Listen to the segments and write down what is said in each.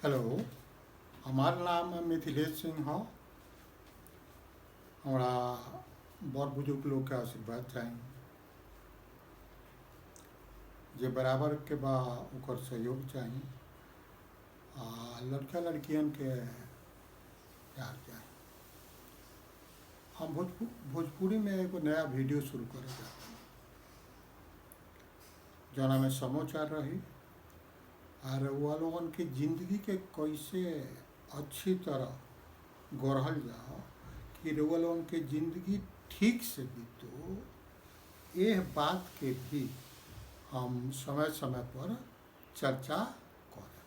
Hello, हमार नाम मिथिलेश सिंह ह। हमरा बड़ बुजुर्ग लोग के आशीर्वाद चाही। जे बराबर के बा ओकर सहयोग चाही आ लड़का लड़कियन के प्यार चाही। हम भोजपुरी में एगो नया वीडियो शुरू करे जाते जौना में समाचार रही और वो लोगन की जिंदगी के कैसे अच्छी तरह गढ़ल जाओ कि रउआ लोगन के जिंदगी ठीक से बीतो। यह बात के भी हम समय समय पर चर्चा करें।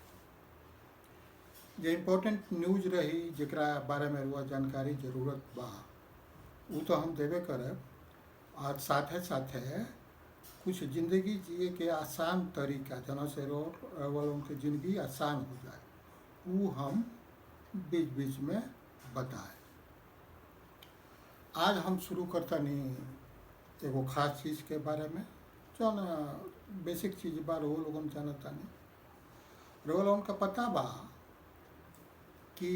जे इम्पोर्टेंट न्यूज रही जरा बारे में रुआ जानकारी जरूरत बा वो तो हम देवे करब और साथे साथे कुछ ज़िंदगी जिए के आसान तरीका जना से रउआ लोगन के ज़िंदगी आसान हो जाए वो हम बीच बीच में बताएं। आज हम शुरू करतानी एगो खास चीज़ के बारे में जौन बेसिक चीज़ बा रउआ लोगन जानतानी। रउआ लोगन का पता बा कि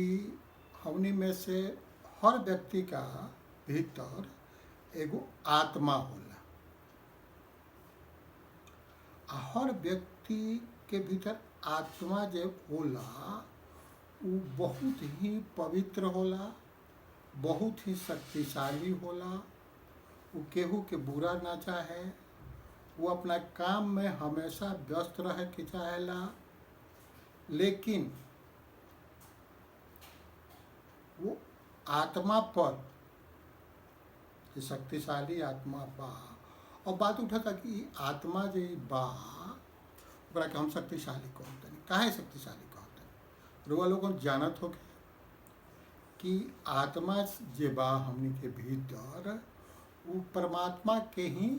हमनी में से हर व्यक्ति का भीतर एगो आत्मा होला आ हर व्यक्ति के भीतर आत्मा जो होला वो बहुत ही पवित्र होला, बहुत ही शक्तिशाली होला। वो केहू के बुरा ना चाहे, वो अपना काम में हमेशा व्यस्त रहे के चाहेला। लेकिन वो आत्मा पर ये शक्तिशाली आत्मा बा और बात उठता कि आत्मा जे बा ओकरा के हम शक्तिशाली कहतनी। काहे शक्तिशाली कहतनी रउआ लोगन जानत होके कि आत्मा जे बा हमनी के भीतर वो परमात्मा के ही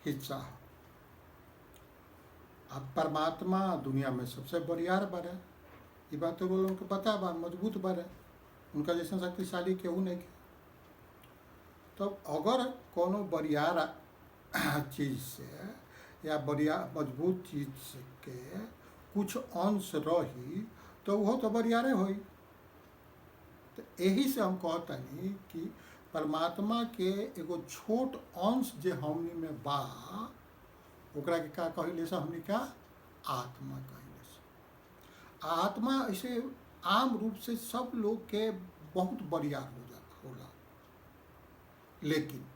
हिस्सा है। अब परमात्मा दुनिया में सबसे बरियार बारे, ये बात तो लोगों को पता बा, मजबूत बारे, उनका जैसा शक्तिशाली केहू नहीं। तो अगर कोनो बरियार चीज़ से या बढ़िया मजबूत चीज़ से के कुछ अंश रही तो वो तो बरियारे होई। तो यही से हम कहतनी कि परमात्मा के एगो छोट अंश जे हमनी में बा ओकरा के का कहिले से हमनी का आत्मा कहिले से। आत्मा ऐसे आम रूप से सब लोग के बहुत बरियार हो जाता होला। लेकिन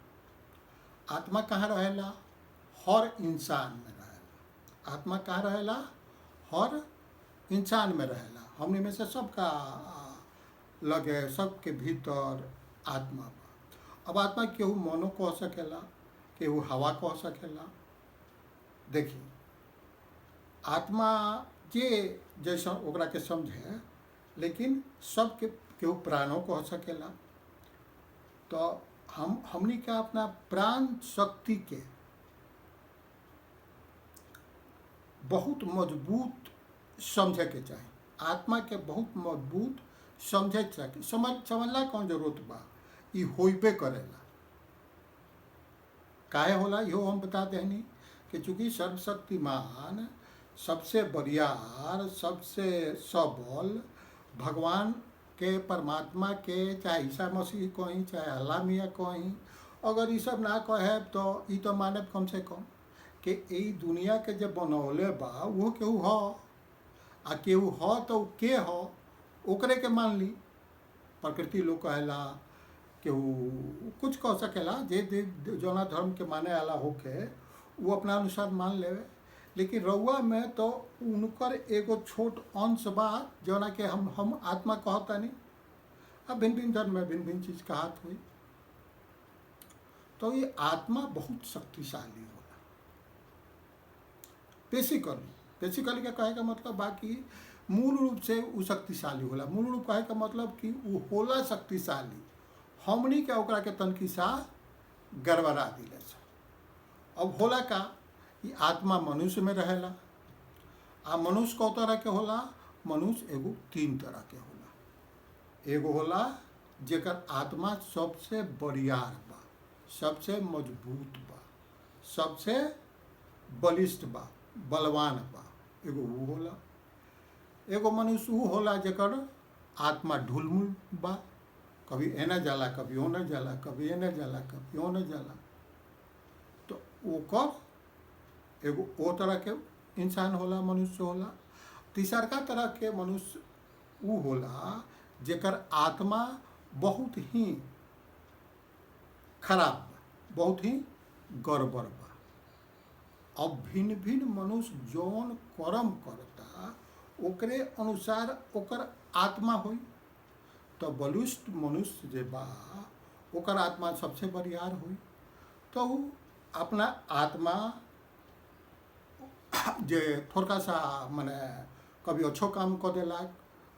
आत्मा कहाँ रहेला? हर इंसान में रहेला। आत्मा कहाँ रहेला? हर इंसान में रहेला। हमने में से सबका लगे सबके भीतर आत्मा बा। अब आत्मा केहू मनो कह सकेला, केहू हवा कह सकेला। देखिए आत्मा जे जैसा ओकरा के समझे, लेकिन सबके केहू प्राणों कह सकेला। तो हमनी का अपना प्राण शक्ति के बहुत मजबूत समझे के चाही। आत्मा के बहुत मजबूत समझे चाहिए। समझला कौन जरूरत बा, ई होइबे करेला। काहे होला इहो हम बता देनी कि चूँकि सर्वशक्तिमान, सबसे बरियार, सबसे सबल भगवान के, परमात्मा के, चाहे ईसा मसीह कहीं, चाहे अल्लाह मियाँ कहीं, अगर ये सब ना कहे तो ये तो मानब कम से कम कि ई दुनिया के जब बनौले बा वो केहू हो आ केहू हो तो के हो ओकरे के मान ली। प्रकृति लोग कहेला, केहू कुछ कह सकेला, जे जौना धर्म के माने वाला होके वो अपना अनुसार मान लेवे। लेकिन रउआ में तो उनकर एगो छोट अंश बा जौना के हम आत्मा कहतानी। अब भिन्न भिन्न धर्म में भिन्न भिन्न चीज़ कहत हुई। तो ये आत्मा बहुत शक्तिशाली होला। बेसिकली का कहे का मतलब बाकी मूल रूप से वो शक्तिशाली होला। मूल रूप कहे का मतलब कि वो होला शक्तिशाली, हमनी के ओकरा के तनकी सा गड़बड़ा दिले से। अब होला का ये आत्मा मनुष्य में रहेला। आ मनुष्य कौ तरह के होला? मनुष्य एगो तीन तरह के होला। एगो होला जेकर आत्मा सबसे बरियार बा, सबसे मजबूत बा, सबसे बलिष्ठ बा, बलवान बा, एगो वो होला। एगो मनुष्य ऊ होला जेकर आत्मा ढुलमुल बा, कभी एने जाला कभी ओने जाला, कभी एने जाला कभी ओने जाला। तो ओकर एगो ओ तरह के इंसान होला, मनुष्य होला। तीसरका तरह के मनुष्य ऊ होला जेकर आत्मा बहुत ही खराब बा, बहुत ही गड़बड़ बा। अब भिन्न भिन्न मनुष्य जौन कर्म करता ओकरे अनुसार ओकर आत्मा होई। तो बलिष्ठ मनुष्य जे बा ओकर आत्मा सबसे बरियार होई। तो ऊ अपना आत्मा जे थोड़ा सा माने कभी अच्छो काम कर देला,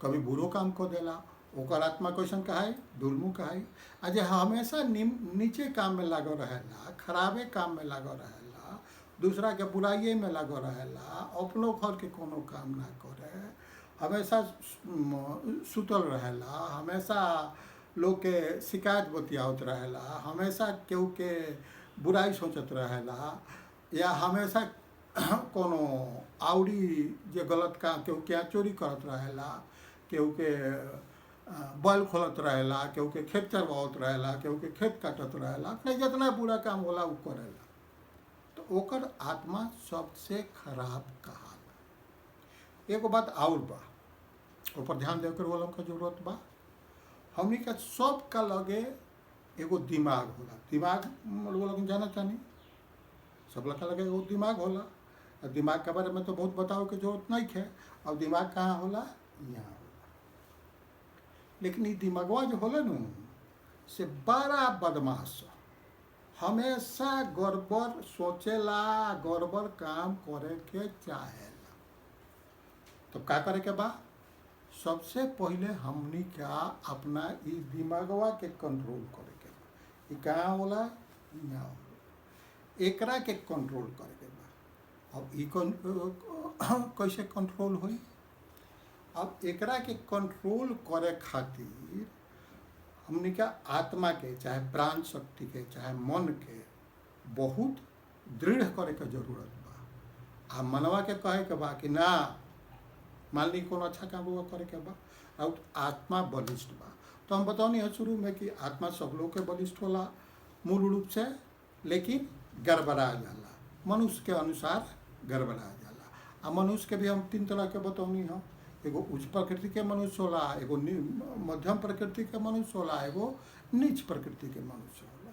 कभी बुरो काम कर देला, ओकर आत्मा कैसन कहाई, दुर्मुख कहाई। आ जे हमेशा नीचे काम में लागल रहेला, खराबे काम में लागल रहेला, दूसरा के बुराइये में लागल रहेला, अपनो घर के कोनो काम ना करे, हमेशा सुतल रहेला, हमेशा लोग के शिकायत बतियावत रहेला, हमेशा केहू के बुराई सोचत रहेला, या हमेशा कोनो आउरी जे गलत काम केहू के चोरी करत रहेला, केहू के बैल खोलत रहेला, केहू के खेत चरवावत रहेला, केहू के खेत काटत रहेला, अपने जितना बुरा काम होला उ करेला। तो ओकर आत्मा सबसे खराब कहाला। एगो बात और बा, ऊपर ध्यान देकर वालों का जरूरत बा। हमनी का सब का लगे एगो दिमाग होला। दिमाग वो लोग जाना चाहनी, सब लगा लगे एगो दिमाग होला। दिमाग के बारे में तो बहुत बताओ के जरूरत नहीं है। अब दिमाग कहाँ होला, यहाँ होला। लेकिन ये दिमागवा जो होला न से बड़ा बदमाश, हमेशा गड़बड़ सोचेला, गड़बड़ काम करे के चाहेला। तो का करे के बा, सबसे पहले हमनी क्या अपना ई दिमागवा के कंट्रोल करे के बा। ई कहाँ होला, यहाँ होला। एकरा के कंट्रोल करे के बा। अब ई कैसे कंट्रोल होई? अब एकरा के कंट्रोल करे खातिर हमनी का आत्मा के, चाहे प्राण शक्ति के, चाहे मन के बहुत दृढ़ करे के जरूरत बा। आ मनवा के कहे के बा कि ना, मान ली कोनो अच्छा काम हुआ करे के बा, और आत्मा बलिष्ठ बा। तो हम बताओनी है शुरू में कि आत्मा सब लोग के बलिष्ठ होला मूल रूप से, लेकिन गड़बड़ा जाला, मनुष्य के अनुसार गड़बड़ा जाला। आ मनुष्य के भी हम 3 तरह के बताओनी है। एगो उच्च प्रकृति के मनुष्य होला, एगो मध्यम प्रकृति के मनुष्य होला, एगो नीच प्रकृति के मनुष्य होला।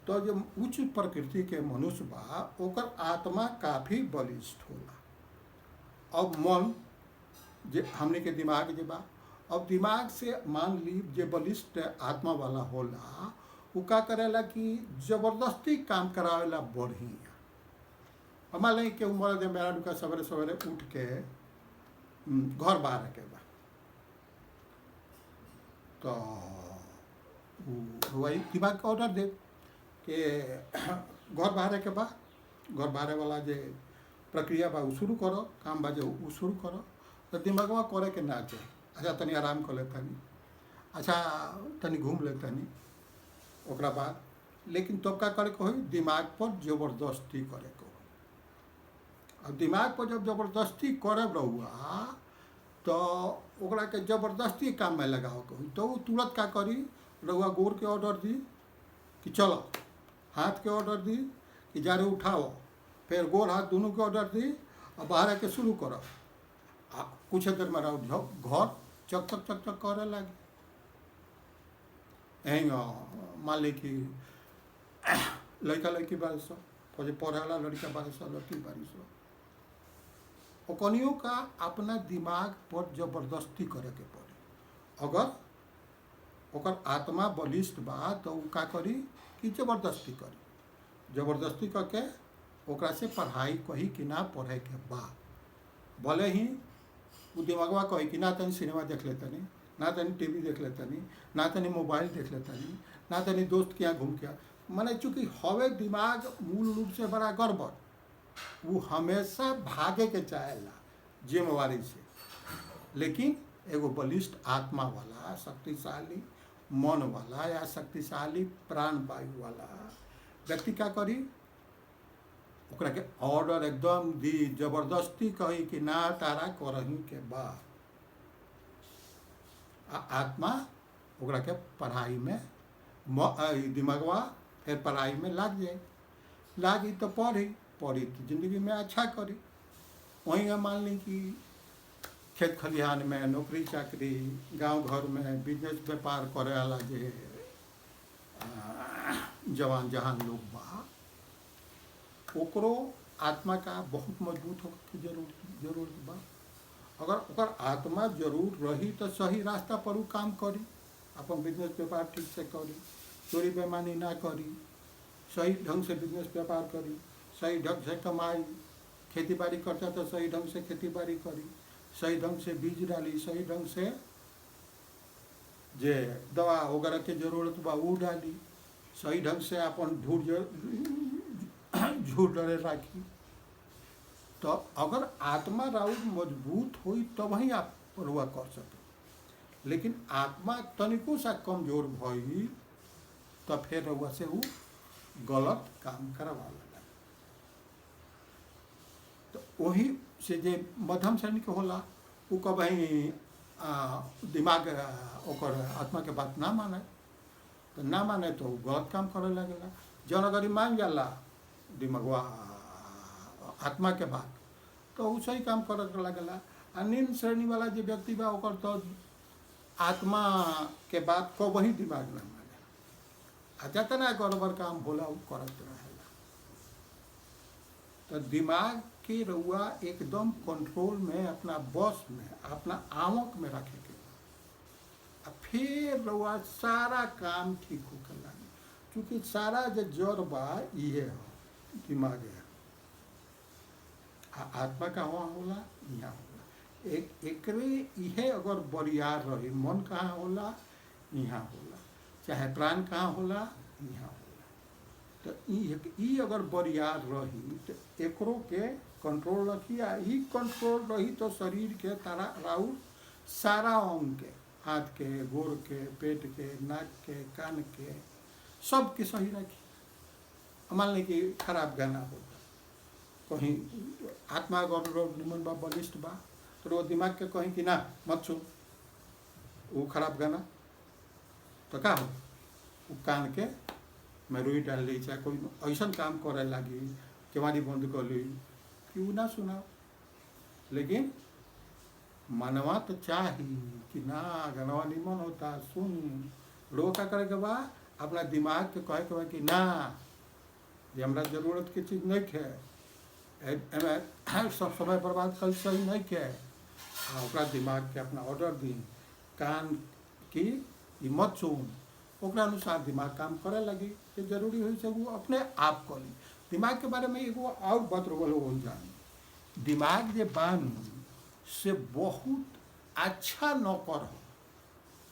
तो जो उच्च प्रकृति के मनुष्य बा ओकर आत्मा काफ़ी बलिष्ठ होला। अब मन जे हमने के दिमाग जे बा, अब दिमाग से मान ली जे बलिष्ठ आत्मा वाला होला, उ का करेला कि जबरदस्ती काम करावेला बढ़िया। अब मान ली कि उम्र दे मेरा दुका सवेरे सवेरे उठ के घर बाहर के बा, तो वही दिमाग का ऑर्डर दे कि घर बाहर के बा, घर बाहर वाला जे प्रक्रिया बा उ शुरू करो, काम बा जो उ शुरू करो। तो दिमागवा करे के ना चाहे, अच्छा तनी आराम कर लेता नहीं, अच्छा तनी घूम लेता नहीं, ओकरा बाद लेकिन तब का करे के होई, दिमाग पर जबरदस्ती करे के होई। अब दिमाग पर जब जबरदस्ती करे रहुआ तो ओकरा के जबरदस्ती काम में लगाओ के होई। तो वो तुरंत का करी, रहुआ गोर के ऑर्डर दी कि चलो, हाथ के ऑर्डर दी कि जारे उठाओ, फिर गोर हाथ दोनों के ऑर्डर दी और बाहर के शुरू करो। कुछ देर में रहो घर चक चक चक चक करे लगे। यही मान ली कि लड़का लड़की बारिश हो, पढ़े वाला लड़का बारिश हो, लड़की बारिश हो, ओकनियों का अपना दिमाग पर जबरदस्ती करे के पड़े। अगर ओकर आत्मा बलिष्ठ बा तो उ का करी कि जबरदस्ती करी, जबरदस्ती करके ओकरा से पढ़ाई कही कि ना पढ़े के बा। भले ही वो दिमागवा कही कि ना तनी सिनेमा देख लेता नहीं, ना तनी टीवी देख लेता नहीं, ना तनी मोबाइल देख लेता नहीं, ना तनी दोस्त के यहाँ घूम के, माने चूँकि हवे दिमाग मूल रूप से बड़ा गड़बड़, वो हमेशा भागे के चाहेला जिम्मेवारी से। लेकिन एगो बलिष्ठ आत्मा वाला, शक्तिशाली मन वाला या शक्तिशाली प्राण वायु वाला व्यक्ति का करी, ओकरा के ऑर्डर एकदम दी, जबरदस्ती कही कि ना तारा करही के बा, आत्मा ओकरा के पढ़ाई में दिमागवा फिर पढ़ाई में लाग जाए, लागी तो पढ़ी तो जिंदगी में अच्छा करी। वहीं मान ली कि खेत खलिहान में नौकरी चाकरी, गांव घर में बिजनेस व्यापार करे वाला जे जवान जहान लोग बा, ओकरो आत्मा का बहुत मजबूत होकर की जरूरत बा। अगर ओकर आत्मा जरूर रही तो सही रास्ता पर काम करी, अपन बिजनेस व्यापार ठीक से करी, चोरी बेईमानी ना करी, सही ढंग से बिजनेस व्यापार करी, सही ढंग से कमाई, खेती बाड़ी करता तो सही ढंग से खेती बाड़ी करी, सही ढंग से बीज डाली, सही ढंग से जे दवा वगैरह के जरूरत बा वो डाली, सही ढंग से अपन झूठ डरे राखी। तो अगर आत्मा राउर मजबूत हुई तब ही आप रुआ कर सके। लेकिन आत्मा तनिको सा कमजोर भई तो फिर रुआ से वो गलत काम करवा लगा। तो वही से जे मध्यम श्रेणी के होला वो कभी दिमाग ओकर आत्मा के बात ना माने, तो ना माने तो गलत काम करे लगेला। जौन अगर मान जाला दिमागवा आत्मा के बात तो वो सही काम करे लगेला। आ निम्न श्रेणी वाला जो व्यक्ति बा ओकर तो आत्मा के बात को वही दिमाग ना माने, आ जितना गड़बड़ काम होला वो करत रहेला। तो दिमाग के रउआ एकदम कंट्रोल में, अपना बस में, अपना आँख में रखे के, फिर रउआ सारा काम ठीक होकर लागी। क्योंकि सारा जो जड़ बा ये हो दिमाग है, आत्मा का वहाँ होला यहाँ होला। एकरे इहे अगर बरियार रही, मन कहाँ होला यहाँ होला, चाहे प्राण कहाँ होला यहाँ होला। तो ई अगर बरियार रही तो एकरो के कंट्रोल रखी, आ ई कंट्रोल रही तो शरीर के तारा राउर सारा अंग के, हाथ के, गोड़ के, पेट के, नाक के, कान के, सब के सही रखी। मान ली कि खराब गाना होता कहीं, आत्मा अगर निमन बा, बलिष्ठ बा, तो वो दिमाग के कहीं कि ना मत सुन वो खराब गाना, तो का हो वो कान के में रुई डाल ली, चाहे कोई ऐसा काम करे लगी केवाड़ी बंद कर ली कि वो ना सुना। लेकिन मनवा तो चाही कि ना गनवा निमन होता सुन, लोग का करे के बा अपना दिमाग के कहे के बा कि ना ये हमरा जरूरत की चीज़ नहीं है, सब समय बर्बाद कल सही नहीं है। ओकरा दिमाग के अपना ऑर्डर दी, कान की ये मत सुन, ओकरा अनुसार दिमाग काम करे लगी। ये जरूरी हुई से वो अपने आप कर ली। दिमाग के बारे में एगो और बात रोल हो जाए, दिमाग जे बान से बहुत अच्छा नौकर हो,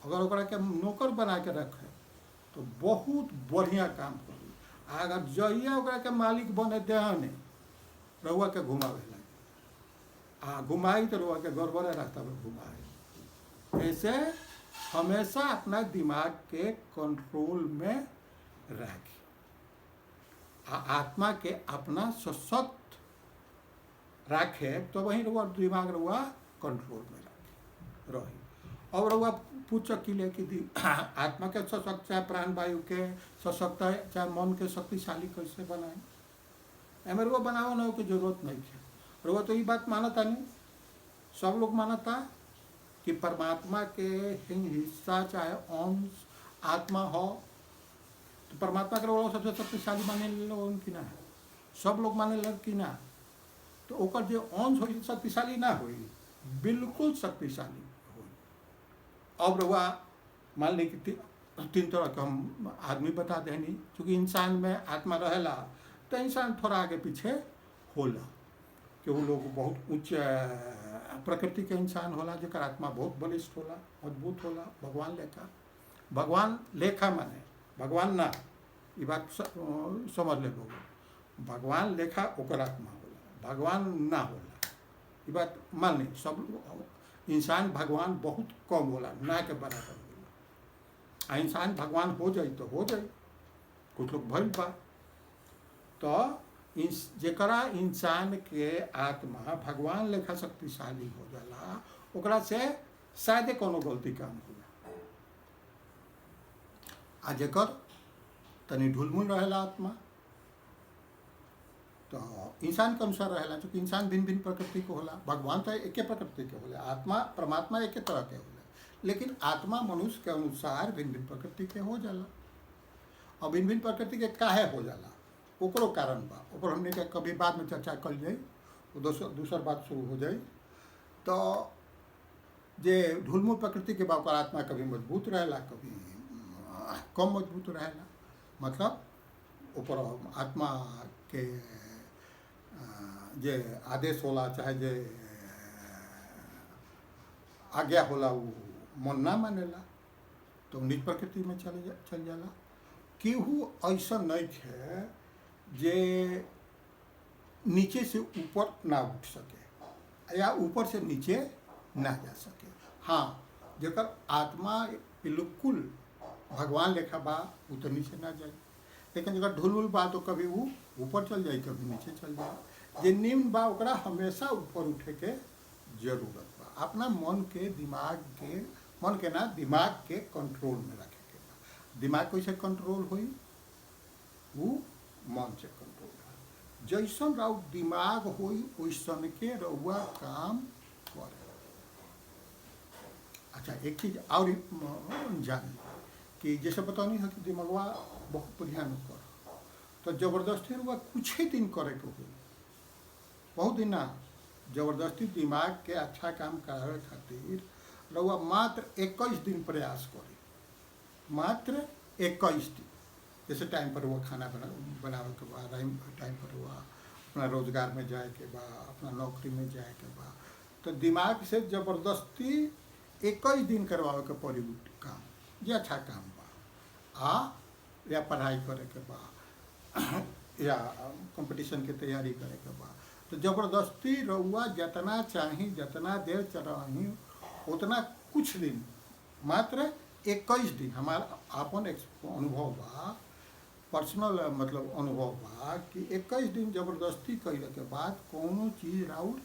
अगर ओकरा के नौकर बना के रखे तो बहुत बढ़िया काम करी। अगर जहिया ओकरा के मालिक बने देहने रउआ के घुमावे लगे, घुमाई तो रउआ के गड़बड़े रास्ता में घुमाए। ऐसे हमेशा अपना दिमाग के कंट्रोल में रखी, आत्मा के अपना सशक्त रखे तो वहीं रउआ दिमाग रउआ कंट्रोल में रही। और रउआ पूछ सकिले कि आत्मा के सशक्त, चाहे प्राण वायु के सशक्त, चाहे मन के शक्तिशाली कैसे बनाए, एमें रउआ बनावे ना की जरूरत नहीं है। रउआ तो ये बात मानता नहीं, सब लोग मानता कि परमात्मा के हिस्सा चाहे अंश आत्मा हो, तो परमात्मा के रउआ सबसे शक्तिशाली माने लोगन की ना है, सब लोग माने लग कि ना। तो ओकर जो अंश हो शक्तिशाली ना हुई, बिल्कुल शक्तिशाली हुई। अब रउआ मान ली कि तीन तरह के हम आदमी बता देनी, क्योंकि इंसान में आत्मा रहेला तो इंसान थोड़ा आगे पीछे होला, कि वो लोग बहुत उच्च प्रकृति के इंसान होला, जकर आत्मा बहुत बलिष्ठ होला, मजबूत होला, भगवान लेखा। भगवान लेखा माने भगवान ना, ये बात समझ ले लोग, भगवान लेखा ओकर आत्मा होला, भगवान ना होला, ये बात मान ली। सब इंसान भगवान बहुत कम होला, ना के बराबर होला। इंसान भगवान हो जाए तो हो जाए, कुछ लोग भइल बा। तो जेकरा इंसान के आत्मा भगवान लेखा शक्तिशाली हो जाला, ओकरा से शायद कोनो गलती काम होला, आ जेकर तनी ढुलमुल रहेला आत्मा तो इंसान के अनुसार रहेला, चूँकि इंसान भिन्न भिन्न प्रकृति के होला, भगवान तो एके प्रकृति के होला, आत्मा परमात्मा एके तरह के होला, लेकिन आत्मा मनुष्य के अनुसार भिन्न भिन्न प्रकृति के हो जाला। और भिन्न भिन्न प्रकृति के काहे हो जाला ओकरो कारण बा, ओकर हमने के कभी बाद में चर्चा कर जाई, दूसर बात शुरू हो जाई। तो जे ढुलमुल प्रकृति के बा ओकर आत्मा कभी मजबूत रहेला, कभी कम मजबूत रहेला, मतलब ऊपर आत्मा के जे आदेश होला चाहे जे आज्ञा होला वो मन ना मानेला तो निज प्रकृति में चल जाला। केहू ऐसा नहीं है जे नीचे से ऊपर ना उठ सके या ऊपर से नीचे ना जा सके। हाँ, जेकर आत्मा बिल्कुल भगवान लेखा बा वो तो नीचे ना जाए, लेकिन जगह ढुलमुल बा तो कभी वो ऊपर चल जाए कभी नीचे चल जाए। जे निम्न बा ओकरा हमेशा ऊपर उठे के जरूरत बा। अपना मन के दिमाग के कंट्रोल में रखे के बा। दिमाग कैसे कंट्रोल हुई, वो मन से कंट्रोल है। जैसन राउ दिमाग होई वैसन के रउआ काम करे। अच्छा, एक चीज और जान कि जैसे पता नहीं है कि दिमागवा बहुत बढ़िया न कर तो जबरदस्ती रुआ कुछ ही दिन करे के हो, बहुत दिन ना, जबरदस्ती दिमाग के अच्छा काम करावे खातिर रुआ मात्र 21 दिन प्रयास करे, मात्र 21 दिन। जैसे टाइम पर वो खाना बनावे के बा, टाइम पर हुआ अपना रोजगार में जाए के बा, अपना नौकरी में जाए के बा, तो दिमाग से जबरदस्ती 21 दिन करवावे के पड़ी काम, ये अच्छा काम बा। या पढ़ाई करे के बा या कंपटीशन के तैयारी करे के बा, तो जबरदस्ती रउआ जितना चाही जितना देर चलाही उतना कुछ दिन, मात्र 21 दिन। हमारा अपन अनुभव बा, पर्सनल मतलब अनुभव बा कि 21 दिन जबरदस्ती कैले के बाद कोनो चीज राउर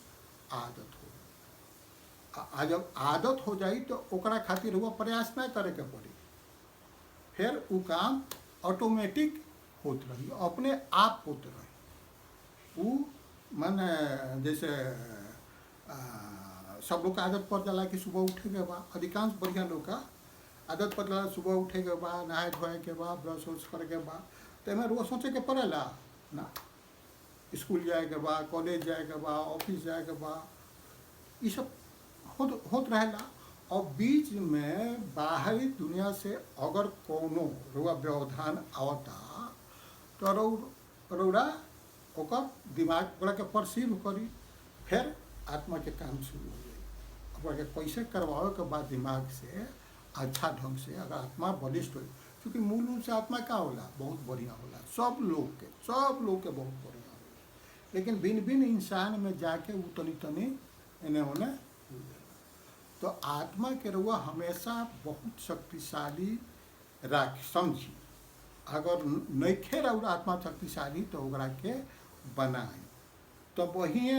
आदत हो। जब आदत हो जाई तो ओकरा खातिर वो प्रयास ना करे के पड़ी, फिर वो काम ऑटोमेटिक होत रही, अपने आप होत रही। वो माने जैसे सब लोग का आदत पड़ जाला कि सुबह उठे के बा, अधिकांश बढ़िया लोग का आदत पड़ जाला सुबह उठे के बा, नहाए धोए के बा, ब्रश व्रश करे के बा, तो एमें रोज सोचे के पड़ेला ना, स्कूल जाए के बा, कॉलेज जाए के बा, ऑफिस जाए के बा, ये सब होत रहेला। और बीच में बाहरी दुनिया से अगर कोनो रुआ व्यवधान आवता तो रउरा ओकर दिमाग ओकरा के परसीव करी, फिर आत्मा के काम शुरू हो जाए। ओकरा के कैसे करवावे के बाद दिमाग से अच्छा ढंग से अगर आत्मा बलिष्ठ हो, क्योंकि मूल रूप से आत्मा का होला बहुत बढ़िया होला, सब लोग के बहुत बढ़िया होला, लेकिन भिन्न भिन्न इंसान में जाके वो तनी एने होने। तो आत्मा के रउआ हमेशा बहुत शक्तिशाली राख समझी। अगर नइखे रउर आत्मा शक्तिशाली तो ओकरा के बनाए, तो वही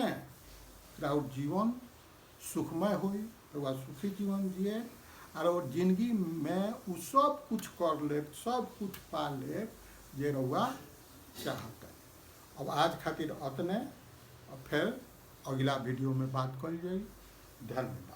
राउर जीवन सुखमय होई, रउआ सुखी जीवन जिए और जिंदगी में वो सब कुछ कर ले, सब कुछ पा ले जे रउआ चाहता है। अब आज खातिर अतने, और फिर अगला वीडियो में बात कल जाए। धन्यवाद।